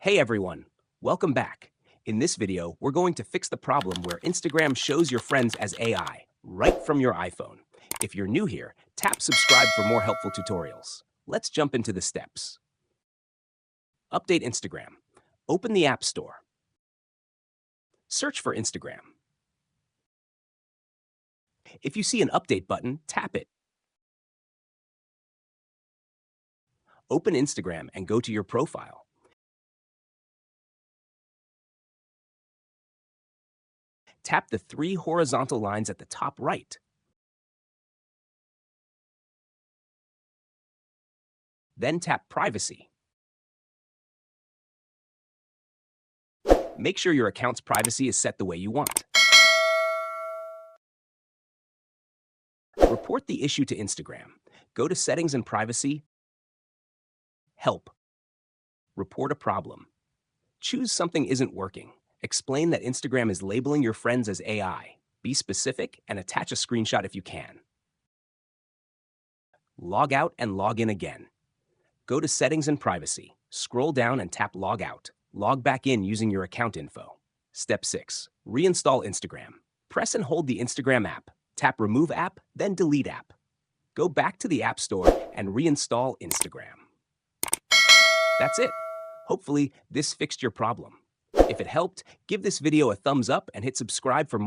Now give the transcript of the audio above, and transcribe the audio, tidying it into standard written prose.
Hey everyone, welcome back. In this video, we're going to fix the problem where Instagram shows your friends as AI right from your iPhone. If you're new here, tap subscribe for more helpful tutorials. Let's jump into the steps. Update Instagram. Open the App Store. Search for Instagram. If you see an update button, tap it. Open Instagram and go to your profile. Tap the three horizontal lines at the top right. Then tap Privacy. Make sure your account's privacy is set the way you want. Report the issue to Instagram. Go to Settings and Privacy, Help. Report a problem. Choose something isn't working. Explain that Instagram is labeling your friends as AI. Be specific and attach a screenshot if you can. Log out and log in again. Go to Settings and Privacy. Scroll down and tap Log Out. Log back in using your account info. Step 6. Reinstall Instagram. Press and hold the Instagram app. Tap Remove App, then Delete App. Go back to the App Store and reinstall Instagram. That's it. Hopefully, this fixed your problem. If it helped, give this video a thumbs up and hit subscribe for more.